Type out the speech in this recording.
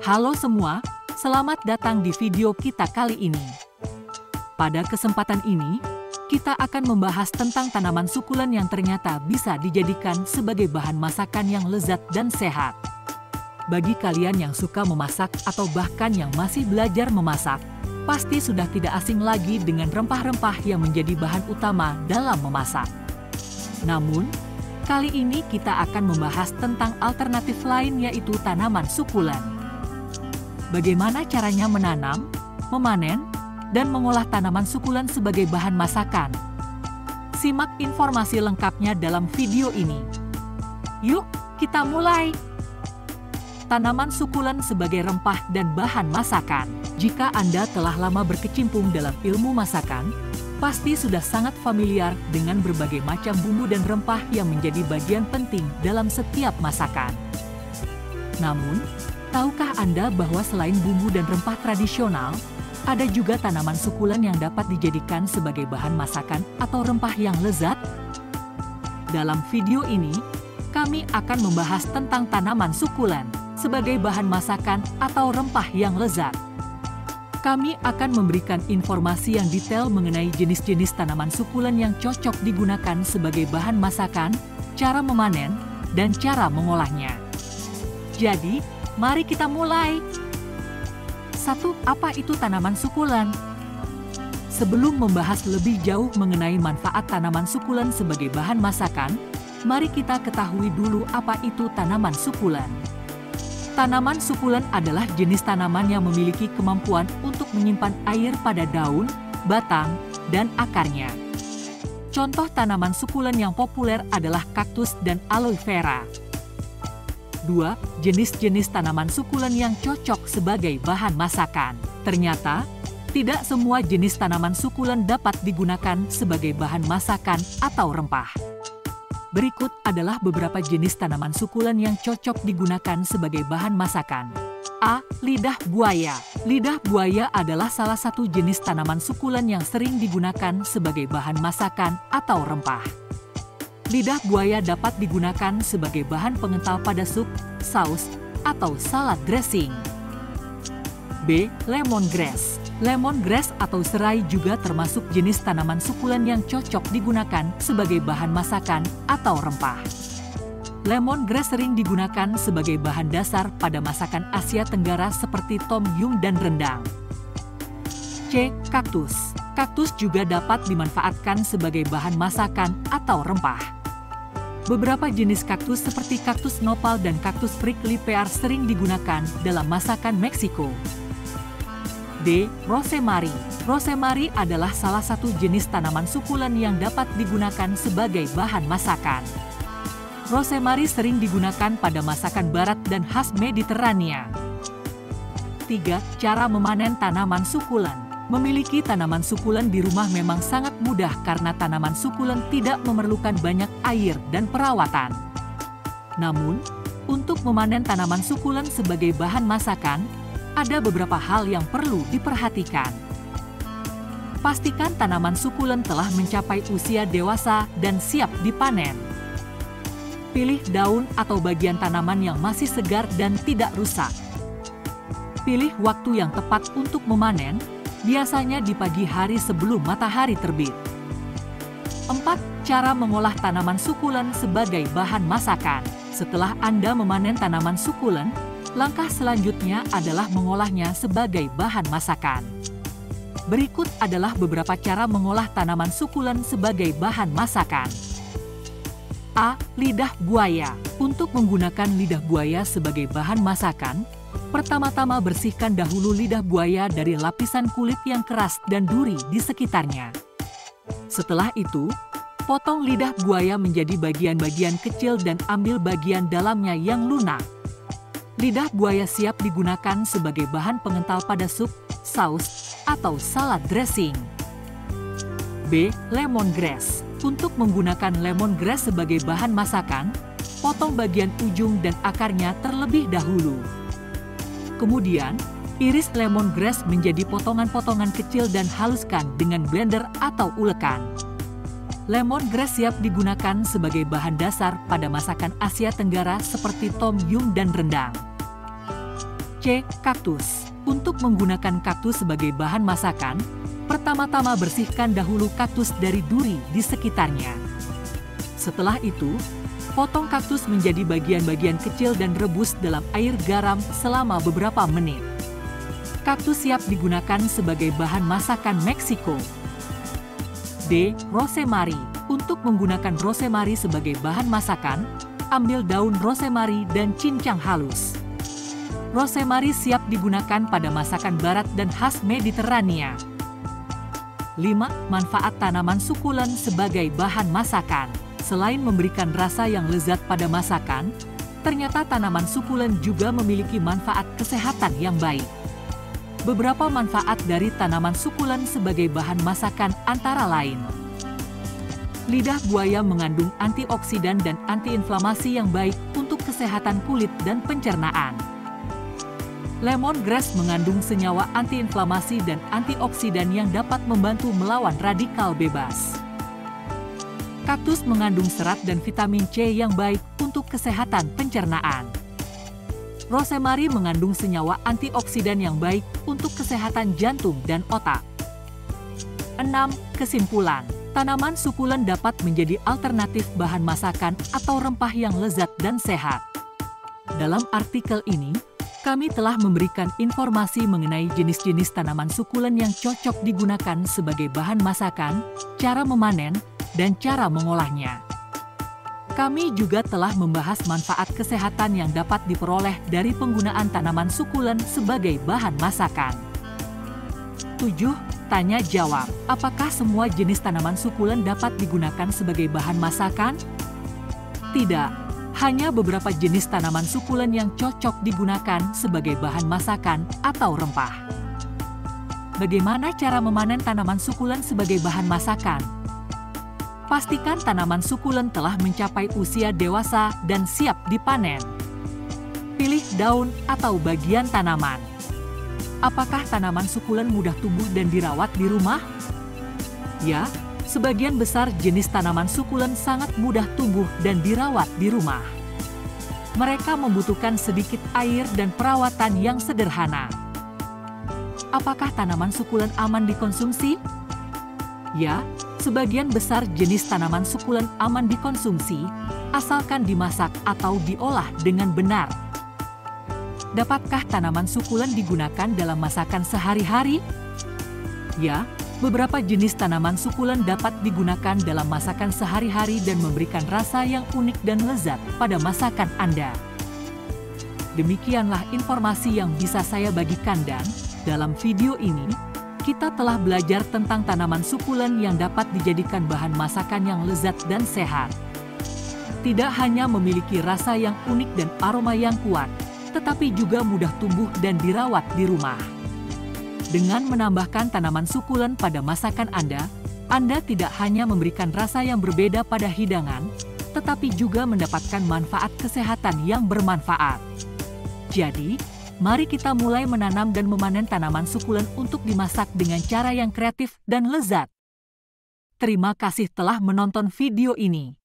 Halo semua, selamat datang di video kita kali ini. Pada kesempatan ini, kita akan membahas tentang tanaman sukulen yang ternyata bisa dijadikan sebagai bahan masakan yang lezat dan sehat. Bagi kalian yang suka memasak atau bahkan yang masih belajar memasak, pasti sudah tidak asing lagi dengan rempah-rempah yang menjadi bahan utama dalam memasak. Namun, kali ini kita akan membahas tentang alternatif lain, yaitu tanaman sukulen. Bagaimana caranya menanam, memanen, dan mengolah tanaman sukulen sebagai bahan masakan? Simak informasi lengkapnya dalam video ini. Yuk, kita mulai! Tanaman sukulen sebagai rempah dan bahan masakan. Jika Anda telah lama berkecimpung dalam ilmu masakan, pasti sudah sangat familiar dengan berbagai macam bumbu dan rempah yang menjadi bagian penting dalam setiap masakan. Namun, tahukah Anda bahwa selain bumbu dan rempah tradisional, ada juga tanaman sukulen yang dapat dijadikan sebagai bahan masakan atau rempah yang lezat? Dalam video ini, kami akan membahas tentang tanaman sukulen sebagai bahan masakan atau rempah yang lezat. Kami akan memberikan informasi yang detail mengenai jenis-jenis tanaman sukulen yang cocok digunakan sebagai bahan masakan, cara memanen, dan cara mengolahnya. Jadi, mari kita mulai. 1. Apa itu tanaman sukulen? Sebelum membahas lebih jauh mengenai manfaat tanaman sukulen sebagai bahan masakan, mari kita ketahui dulu apa itu tanaman sukulen. Tanaman sukulen adalah jenis tanaman yang memiliki kemampuan untuk menyimpan air pada daun, batang, dan akarnya. Contoh tanaman sukulen yang populer adalah kaktus dan aloe vera. 2. Jenis-jenis tanaman sukulen yang cocok sebagai bahan masakan. Ternyata, tidak semua jenis tanaman sukulen dapat digunakan sebagai bahan masakan atau rempah. Berikut adalah beberapa jenis tanaman sukulen yang cocok digunakan sebagai bahan masakan. A. Lidah buaya. Lidah buaya adalah salah satu jenis tanaman sukulen yang sering digunakan sebagai bahan masakan atau rempah. Lidah buaya dapat digunakan sebagai bahan pengental pada sup, saus, atau salad dressing. B. Lemongrass. Lemongrass atau serai juga termasuk jenis tanaman sukulen yang cocok digunakan sebagai bahan masakan atau rempah. Lemongrass sering digunakan sebagai bahan dasar pada masakan Asia Tenggara seperti tom yum dan rendang. C. Kaktus. Kaktus juga dapat dimanfaatkan sebagai bahan masakan atau rempah. Beberapa jenis kaktus seperti kaktus nopal dan kaktus prickly pear sering digunakan dalam masakan Meksiko. D. Rosemary. Rosemary adalah salah satu jenis tanaman sukulen yang dapat digunakan sebagai bahan masakan. Rosemary sering digunakan pada masakan barat dan khas Mediterania. 3. Cara memanen tanaman sukulen. Memiliki tanaman sukulen di rumah memang sangat mudah karena tanaman sukulen tidak memerlukan banyak air dan perawatan. Namun, untuk memanen tanaman sukulen sebagai bahan masakan, ada beberapa hal yang perlu diperhatikan. Pastikan tanaman sukulen telah mencapai usia dewasa dan siap dipanen. Pilih daun atau bagian tanaman yang masih segar dan tidak rusak. Pilih waktu yang tepat untuk memanen, biasanya di pagi hari sebelum matahari terbit. 4. Cara mengolah tanaman sukulen sebagai bahan masakan. Setelah Anda memanen tanaman sukulen, langkah selanjutnya adalah mengolahnya sebagai bahan masakan. Berikut adalah beberapa cara mengolah tanaman sukulen sebagai bahan masakan. A. Lidah buaya. Untuk menggunakan lidah buaya sebagai bahan masakan, pertama-tama bersihkan dahulu lidah buaya dari lapisan kulit yang keras dan duri di sekitarnya. Setelah itu, potong lidah buaya menjadi bagian-bagian kecil dan ambil bagian dalamnya yang lunak. Lidah buaya siap digunakan sebagai bahan pengental pada sup, saus, atau salad dressing. B. Lemongrass. Untuk menggunakan lemongrass sebagai bahan masakan, potong bagian ujung dan akarnya terlebih dahulu. Kemudian, iris lemongrass menjadi potongan-potongan kecil dan haluskan dengan blender atau ulekan. Lemongrass siap digunakan sebagai bahan dasar pada masakan Asia Tenggara seperti tom yum dan rendang. C. Kaktus. Untuk menggunakan kaktus sebagai bahan masakan, pertama-tama bersihkan dahulu kaktus dari duri di sekitarnya. Setelah itu, potong kaktus menjadi bagian-bagian kecil dan rebus dalam air garam selama beberapa menit. Kaktus siap digunakan sebagai bahan masakan Meksiko. D. Rosemary. Untuk menggunakan rosemary sebagai bahan masakan, ambil daun rosemary dan cincang halus. Rosemary siap digunakan pada masakan barat dan khas Mediterania. 5. Manfaat tanaman sukulen sebagai bahan masakan. Selain memberikan rasa yang lezat pada masakan, ternyata tanaman sukulen juga memiliki manfaat kesehatan yang baik. Beberapa manfaat dari tanaman sukulen sebagai bahan masakan antara lain: lidah buaya mengandung antioksidan dan antiinflamasi yang baik untuk kesehatan kulit dan pencernaan. Lemongrass mengandung senyawa antiinflamasi dan antioksidan yang dapat membantu melawan radikal bebas. Kaktus mengandung serat dan vitamin C yang baik untuk kesehatan pencernaan. Rosemary mengandung senyawa antioksidan yang baik untuk kesehatan jantung dan otak. 6. Kesimpulan, tanaman sukulen dapat menjadi alternatif bahan masakan atau rempah yang lezat dan sehat. Dalam artikel ini, kami telah memberikan informasi mengenai jenis-jenis tanaman sukulen yang cocok digunakan sebagai bahan masakan, cara memanen, dan cara mengolahnya. Kami juga telah membahas manfaat kesehatan yang dapat diperoleh dari penggunaan tanaman sukulen sebagai bahan masakan. 7. Tanya jawab, apakah semua jenis tanaman sukulen dapat digunakan sebagai bahan masakan? Tidak. Hanya beberapa jenis tanaman sukulen yang cocok digunakan sebagai bahan masakan atau rempah. Bagaimana cara memanen tanaman sukulen sebagai bahan masakan? Pastikan tanaman sukulen telah mencapai usia dewasa dan siap dipanen. Pilih daun atau bagian tanaman. Apakah tanaman sukulen mudah tumbuh dan dirawat di rumah? Ya. Sebagian besar jenis tanaman sukulen sangat mudah tumbuh dan dirawat di rumah. Mereka membutuhkan sedikit air dan perawatan yang sederhana. Apakah tanaman sukulen aman dikonsumsi? Ya, sebagian besar jenis tanaman sukulen aman dikonsumsi, asalkan dimasak atau diolah dengan benar. Dapatkah tanaman sukulen digunakan dalam masakan sehari-hari? Ya. Beberapa jenis tanaman sukulen dapat digunakan dalam masakan sehari-hari dan memberikan rasa yang unik dan lezat pada masakan Anda. Demikianlah informasi yang bisa saya bagikan dan dalam video ini, kita telah belajar tentang tanaman sukulen yang dapat dijadikan bahan masakan yang lezat dan sehat. Tidak hanya memiliki rasa yang unik dan aroma yang kuat, tetapi juga mudah tumbuh dan dirawat di rumah. Dengan menambahkan tanaman sukulen pada masakan Anda tidak hanya memberikan rasa yang berbeda pada hidangan, tetapi juga mendapatkan manfaat kesehatan yang bermanfaat. Jadi, mari kita mulai menanam dan memanen tanaman sukulen untuk dimasak dengan cara yang kreatif dan lezat. Terima kasih telah menonton video ini.